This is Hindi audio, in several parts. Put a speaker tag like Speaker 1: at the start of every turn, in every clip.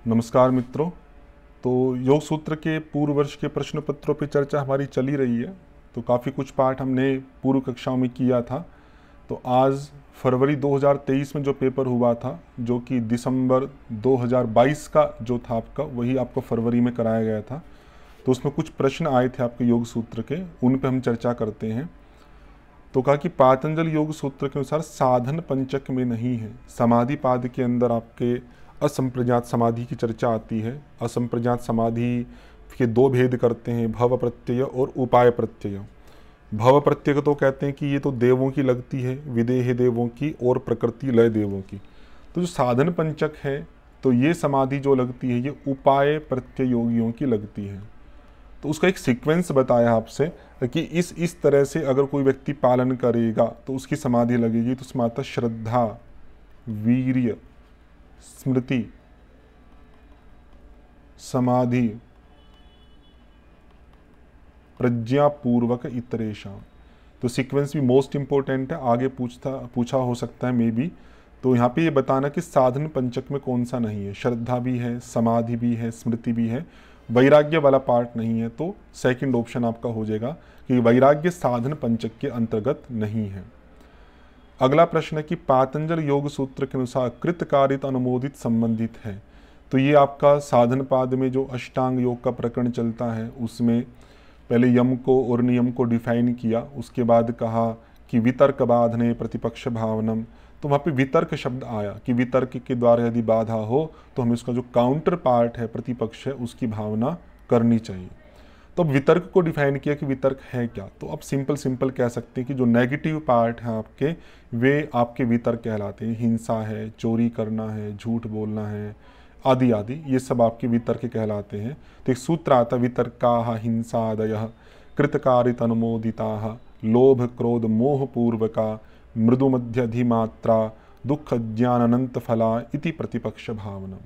Speaker 1: नमस्कार मित्रों। तो योग सूत्र के पूर्व वर्ष के प्रश्न पत्रों पे चर्चा हमारी चली रही है। तो काफ़ी कुछ पाठ हमने पूर्व कक्षाओं में किया था। तो आज फरवरी 2023 में जो पेपर हुआ था, जो कि दिसंबर 2022 का जो था आपका, वही आपको फरवरी में कराया गया था। तो उसमें कुछ प्रश्न आए थे आपके योग सूत्र के, उन पे हम चर्चा करते हैं। तो कहा कि पातंजल योग सूत्र के अनुसार साधन पंचक में नहीं है। समाधि पाद के अंदर आपके असंप्रज्ञात समाधि की चर्चा आती है। असंप्रज्ञात समाधि के दो भेद करते हैं, भव प्रत्यय और उपाय प्रत्यय। भव प्रत्यय तो कहते हैं कि ये तो देवों की लगती है, विदेह देवों की और प्रकृति लय देवों की। तो जो साधन पंचक है, तो ये समाधि जो लगती है, ये उपाय प्रत्यय योगियों की लगती है। तो उसका एक सीक्वेंस बताया आपसे कि इस तरह से अगर कोई व्यक्ति पालन करेगा तो उसकी समाधि लगेगी। तो उसमें आता श्रद्धा, वीर्य, स्मृति, समाधि, प्रज्ञापूर्वक इतरेशा। तो सीक्वेंस भी मोस्ट इंपॉर्टेंट है, आगे पूछा हो सकता है मे बी। तो यहाँ पे ये बताना कि साधन पंचक में कौन सा नहीं है। श्रद्धा भी है, समाधि भी है, स्मृति भी है, वैराग्य वाला पार्ट नहीं है। तो सेकंड ऑप्शन आपका हो जाएगा कि वैराग्य साधन पंचक के अंतर्गत नहीं है। अगला प्रश्न है कि पातंजल योग सूत्र के अनुसार कृतकारित अनुमोदित संबंधित है। तो ये आपका साधन पाद में जो अष्टांग योग का प्रकरण चलता है, उसमें पहले यम को और नियम को डिफाइन किया, उसके बाद कहा कि वितर्क बाधने प्रतिपक्ष भावनम। तो वहाँ पे वितर्क शब्द आया कि वितर्क के द्वारा यदि बाधा हो तो हमें उसका जो काउंटर पार्ट है, प्रतिपक्ष है, उसकी भावना करनी चाहिए। तो अब वितर्क को डिफाइन किया कि वितर्क है क्या। तो अब सिंपल कह सकते हैं कि जो नेगेटिव पार्ट है आपके, वे आपके वितर्क कहलाते हैं। हिंसा है, चोरी करना है, झूठ बोलना है, आदि आदि, ये सब आपके वितर्क कहलाते हैं। तो एक सूत्र आता है, वितर्का हिंसादय कृतकारित अनुमोदिता लोभ क्रोध मोह पूर्वका मृदु मध्य अधिमात्रा दुख ज्ञान अनंत फला इति प्रतिपक्ष भावना।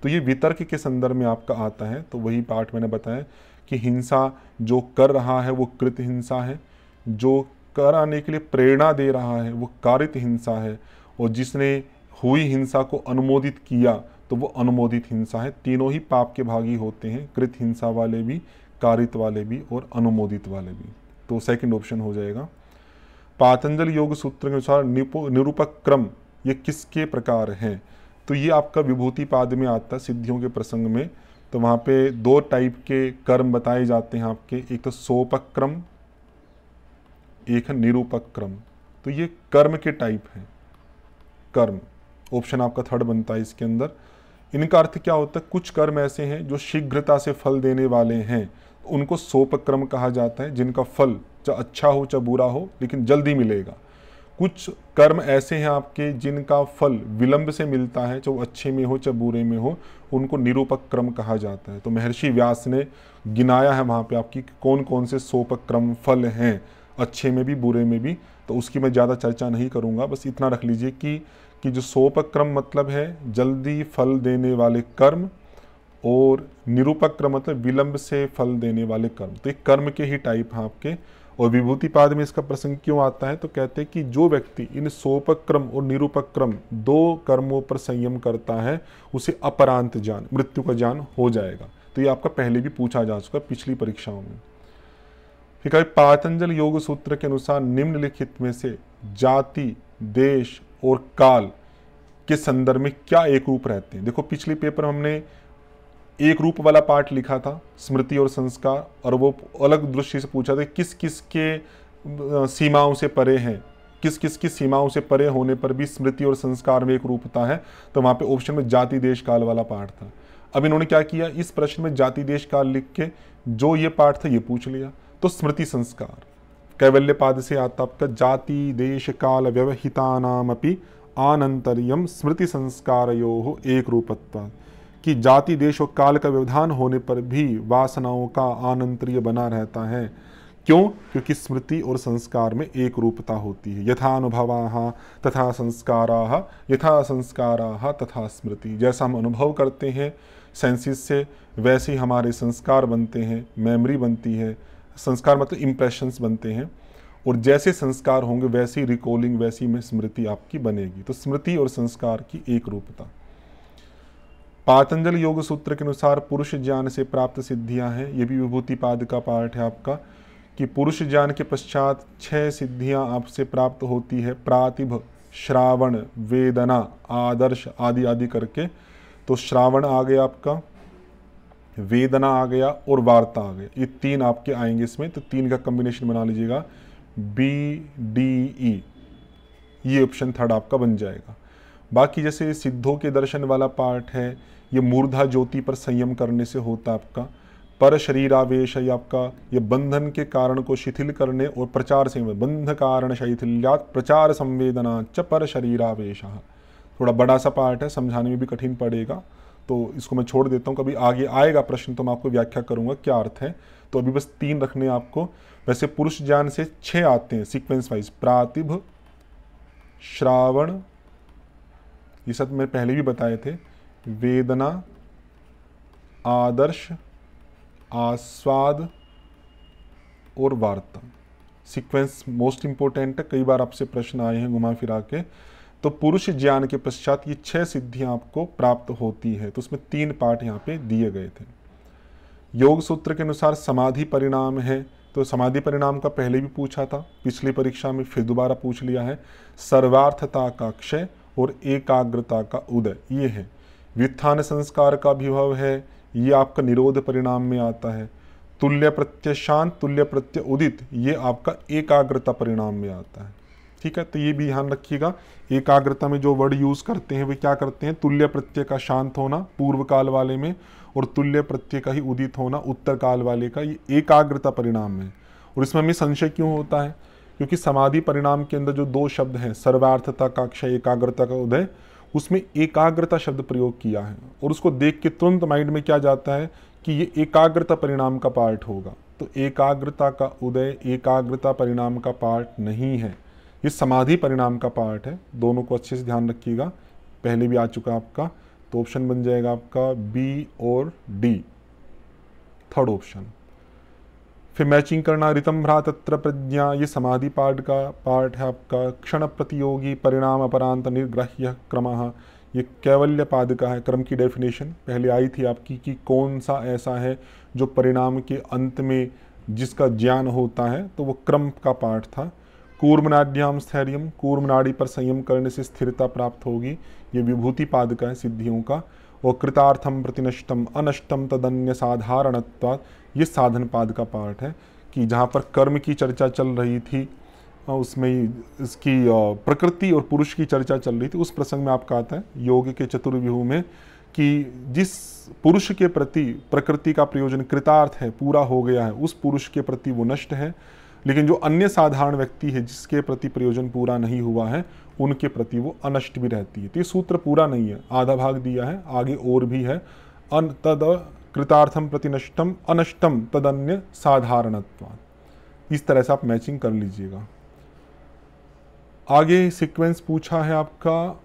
Speaker 1: तो ये वितर्क के संदर्भ में आपका आता है। तो वही पाठ मैंने बताया कि हिंसा जो कर रहा है वो कृत हिंसा है, जो कराने के लिए प्रेरणा दे रहा है वो कारित हिंसा है, और जिसने हुई हिंसा को अनुमोदित किया तो वो अनुमोदित हिंसा है। तीनों ही पाप के भागी होते हैं, कृत हिंसा वाले भी, कारित वाले भी और अनुमोदित वाले भी। तो सेकंड ऑप्शन हो जाएगा। पातंजल योग सूत्र के अनुसार निरूपक क्रम ये किसके प्रकार हैं। तो ये आपका विभूति पाद में आता है, सिद्धियों के प्रसंग में। तो वहाँ पे दो टाइप के कर्म बताए जाते हैं आपके, एक तो सोपक क्रम, एक है निरूपक क्रम। तो ये कर्म के टाइप हैं। कर्म ऑप्शन आपका थर्ड बनता है इसके अंदर। इनका अर्थ क्या होता है, कुछ कर्म ऐसे हैं जो शीघ्रता से फल देने वाले हैं, उनको सोपक क्रम कहा जाता है, जिनका फल चाहे अच्छा हो चाहे बुरा हो लेकिन जल्दी मिलेगा। कुछ कर्म ऐसे हैं आपके जिनका फल विलंब से मिलता है, चाहे वो अच्छे में हो चाहे बुरे में हो, उनको निरूपक क्रम कहा जाता है। तो महर्षि व्यास ने गिनाया है वहाँ पे आपकी कौन कौन से सोपक क्रम फल हैं, अच्छे में भी बुरे में भी। तो उसकी मैं ज़्यादा चर्चा नहीं करूँगा, बस इतना रख लीजिए कि जो सोपक क्रम मतलब है जल्दी फल देने वाले कर्म, और निरूपक क्रम मतलब विलंब से फल देने वाले कर्म। तो एक कर्म के ही टाइप हैं आपके। और विभूति पाद में इसका प्रसंग क्यों आता है, तो कहते हैं कि जो व्यक्ति इन सोपक क्रम और निरूपक क्रम दो कर्मों पर संयम करता है, उसे अपरांत ज्ञान, मृत्यु का ज्ञान हो जाएगा। तो ये आपका पहले भी पूछा जा चुका पिछली परीक्षाओं में। ठीक है, पातंजल योग सूत्र के अनुसार निम्नलिखित में से जाति, देश और काल के संदर्भ में क्या एक रूप रहते हैं। देखो पिछले पेपर हमने एक रूप वाला पार्ट लिखा था, स्मृति और संस्कार, और वो अलग दृष्टि से पूछा था किस किस के सीमाओं से परे हैं, किस किस की सीमाओं से परे होने पर भी स्मृति और संस्कार में एक रूपता है। तो वहाँ पे ऑप्शन में जाति देश काल वाला पार्ट था। अब इन्होंने क्या किया, इस प्रश्न में जाति देश काल लिख के जो ये पार्ट था ये पूछ लिया। तो स्मृति संस्कार कैवल्य पाद से आता आपका जाति देश काल व्यवहितानामपि आनंतर्यम स्मृति संस्कारयोः एक रूपत्वा, कि जाति देश और काल का व्यवधान होने पर भी वासनाओं का आनंतर्य बना रहता है। क्यों? क्योंकि स्मृति और संस्कार में एक रूपता होती है। यथानुभवाः तथा संस्काराः, यथा संस्काराः तथा स्मृति। जैसा हम अनुभव करते हैं सेंसेस से, वैसे ही हमारे संस्कार बनते हैं, मेमोरी बनती है। संस्कार मतलब इम्प्रेशंस बनते हैं, और जैसे संस्कार होंगे वैसी रिकॉलिंग, वैसी में स्मृति आपकी बनेगी। तो स्मृति और संस्कार की एक रूपता। पातंजल योग सूत्र के अनुसार पुरुष ज्ञान से प्राप्त सिद्धियां हैं, ये भी विभूतिपाद का पार्ट है आपका, कि पुरुष ज्ञान के पश्चात 6 सिद्धियां आपसे प्राप्त होती है, प्रातिभ, श्रावण, वेदना, आदर्श आदि आदि करके। तो श्रावण आ गया आपका, वेदना आ गया और वार्ता आ गया, ये 3 आपके आएंगे इसमें। तो 3 का कॉम्बिनेशन बना लीजिएगा, BDE, ये ऑप्शन थर्ड आपका बन जाएगा। बाकी जैसे सिद्धों के दर्शन वाला पार्ट है, ये मूर्धा ज्योति पर संयम करने से होता आपका। पर शरीरावेश है आपका, ये बंधन के कारण को शिथिल करने और प्रचार से, बंध कारण शैथिल्यात् प्रचार संवेदना च पर शरीरावेश। थोड़ा बड़ा सा पार्ट है, समझाने में भी कठिन पड़ेगा, तो इसको मैं छोड़ देता हूँ। कभी आगे आएगा प्रश्न तो मैं आपको व्याख्या करूंगा क्या अर्थ है। तो अभी बस 3 रखने आपको। वैसे पुरुष ज्ञान से 6 आते हैं सीक्वेंस वाइज, प्रातिभ, श्रावण, ये सब मैं पहले भी बताए थे, वेदना, आदर्श, आस्वाद और वार्ता। सीक्वेंस मोस्ट इंपॉर्टेंट है, कई बार आपसे प्रश्न आए हैं घुमा फिरा के। तो पुरुष ज्ञान के पश्चात ये 6 सिद्धियां आपको प्राप्त होती है। तो उसमें 3 पार्ट यहाँ पे दिए गए थे। योग सूत्र के अनुसार समाधि परिणाम है, तो समाधि परिणाम का पहले भी पूछा था पिछली परीक्षा में, फिर दोबारा पूछ लिया है। सर्वार्थता का क्षय और एकाग्रता का उदय, ये है। व्युत्थान संस्कार का विभव है, ये आपका निरोध परिणाम में आता है। तुल्य प्रत्यय शांत, तुल्य प्रत्यय उदित, ये आपका एकाग्रता परिणाम में आता है। ठीक है, तो ये भी ध्यान रखिएगा। एकाग्रता में जो वर्ड यूज करते हैं वे क्या करते हैं, तुल्य प्रत्यय का शांत होना पूर्व काल वाले में, और तुल्य प्रत्यय का ही उदित होना उत्तर काल वाले का, ये एकाग्रता परिणाम है। और इसमें हमें संशय क्यों होता है, क्योंकि समाधि परिणाम के अंदर जो 2 शब्द हैं, सर्वार्थता का क्षय, एकाग्रता का उदय, उसमें एकाग्रता शब्द प्रयोग किया है, और उसको देख के तुरंत माइंड में क्या जाता है कि ये एकाग्रता परिणाम का पार्ट होगा। तो एकाग्रता का उदय एकाग्रता परिणाम का पार्ट नहीं है, ये समाधि परिणाम का पार्ट है। दोनों को अच्छे से ध्यान रखिएगा, पहले भी आ चुका आपका। तो ऑप्शन बन जाएगा आपका B और D, थर्ड ऑप्शन। फिर मैचिंग करना, रितम भ्रा तत्र प्रज्ञा, ये समाधि पार्ट है आपका। क्षण प्रतियोगी परिणाम अपरांत निर्ग्राह्य क्रमः, ये कैवल्य पाद का है। क्रम की डेफिनेशन पहले आई थी आपकी कि कौन सा ऐसा है जो परिणाम के अंत में जिसका ज्ञान होता है, तो वो क्रम का पार्ट था। कूर्मनाड्याम स्थैर्यम, कूर्म नाड़ी पर संयम करने से स्थिरता प्राप्त होगी, ये विभूति पाद का है सिद्धियों का। और कृतार्थम प्रतिनष्टम अनष्टम तदन्य साधारणत्वात्, ये साधन पाद का पार्ट है, कि जहाँ पर कर्म की चर्चा चल रही थी उसमें इसकी प्रकृति और पुरुष की चर्चा चल रही थी, उस प्रसंग में आपका आता है योग के चतुर्व्यूह में कि जिस पुरुष के प्रति प्रकृति का प्रयोजन कृतार्थ है, पूरा हो गया है, उस पुरुष के प्रति वो नष्ट है, लेकिन जो अन्य साधारण व्यक्ति है जिसके प्रति प्रयोजन पूरा नहीं हुआ है, उनके प्रति वो अनष्ट भी रहती है। तो ये सूत्र पूरा नहीं है, आधा भाग दिया है, आगे और भी है। तद कृतार्थम प्रतिनष्टम अनष्टम तदन्य साधारणत्वात्, इस तरह से आप मैचिंग कर लीजिएगा। आगे सीक्वेंस पूछा है आपका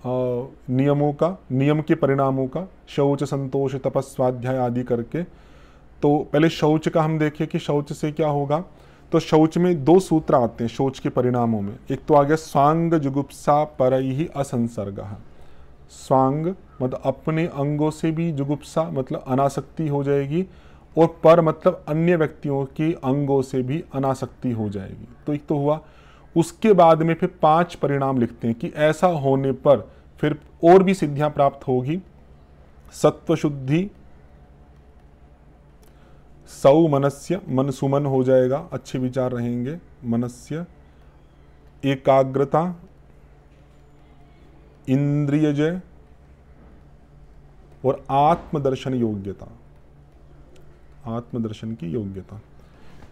Speaker 1: नियमों का, नियम के परिणामों का, शौच, संतोष, तपस्वाध्याय आदि करके। तो पहले शौच का हम देखें कि शौच से क्या होगा। तो शौच में 2 सूत्र आते हैं शौच के परिणामों में। एक तो आ गया स्वांग जुगुप्सा परैहि असंसर्गः। स्वांग मतलब अपने अंगों से भी जुगुप्सा मतलब अनासक्ति हो जाएगी, और पर मतलब अन्य व्यक्तियों के अंगों से भी अनासक्ति हो जाएगी। तो एक तो हुआ। उसके बाद में फिर 5 परिणाम लिखते हैं कि ऐसा होने पर फिर और भी सिद्धियां प्राप्त होगी। सत्व शुद्धि, सौमनस्य, मन सुमन हो जाएगा, अच्छे विचार रहेंगे, मनस्य, एकाग्रता, इंद्रियजय और आत्मदर्शन योग्यता, आत्मदर्शन की योग्यता।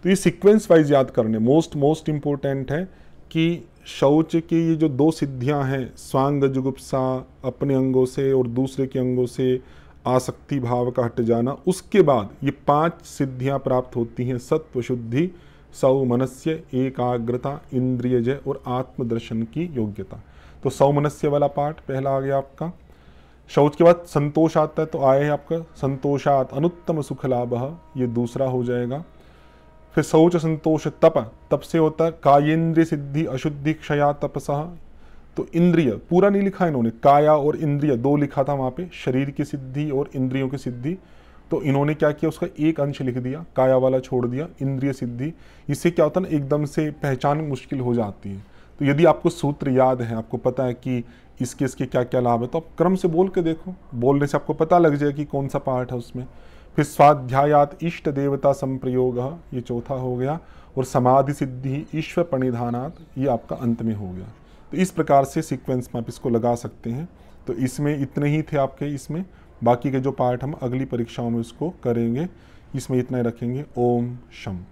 Speaker 1: तो ये सीक्वेंस वाइज याद करने मोस्ट इंपॉर्टेंट है कि शौच की ये जो 2 सिद्धियां हैं, स्वांग जुगुप्सा अपने अंगों से और दूसरे के अंगों से आसक्ति भाव का हट जाना, उसके बाद ये 5 सिद्धियां प्राप्त होती हैं। सत्व शुद्धि, सौमनस्य, एकाग्रता, इंद्रियजय और आत्मदर्शन की योग्यता। तो सौमनस्य वाला पार्ट पहला आ गया आपका। शौच के बाद संतोष आता है, तो आया है आपका संतोषात अनुत्तम सुख लाभः, ये दूसरा हो जाएगा। फिर शौच संतोष तप, तप से होता है कायेंद्रिय सिद्धि अशुद्धि क्षया तपसः, तो इंद्रिय पूरा नहीं लिखा इन्होंने, काया और इंद्रिय दो लिखा था वहाँ पे, शरीर की सिद्धि और इंद्रियों की सिद्धि। तो इन्होंने क्या किया, उसका एक अंश लिख दिया, काया वाला छोड़ दिया, इंद्रिय सिद्धि। इससे क्या होता है ना, एकदम से पहचान मुश्किल हो जाती है। तो यदि आपको सूत्र याद है, आपको पता है कि इसके क्या क्या लाभ है, तो आप क्रम से बोल के देखो, बोलने से आपको पता लग जाए कि कौन सा पार्ट है उसमें। फिर स्वाध्यायात इष्ट देवता संप्रयोग, ये चौथा हो गया, और समाधि सिद्धि ईश्वर प्रणिधानात, ये आपका अंत में हो गया। तो इस प्रकार से सीक्वेंस में आप इसको लगा सकते हैं। तो इसमें इतने ही थे आपके, इसमें बाकी के जो पार्ट हम अगली परीक्षाओं में उसको करेंगे। इसमें इतना ही रखेंगे। ओम शम।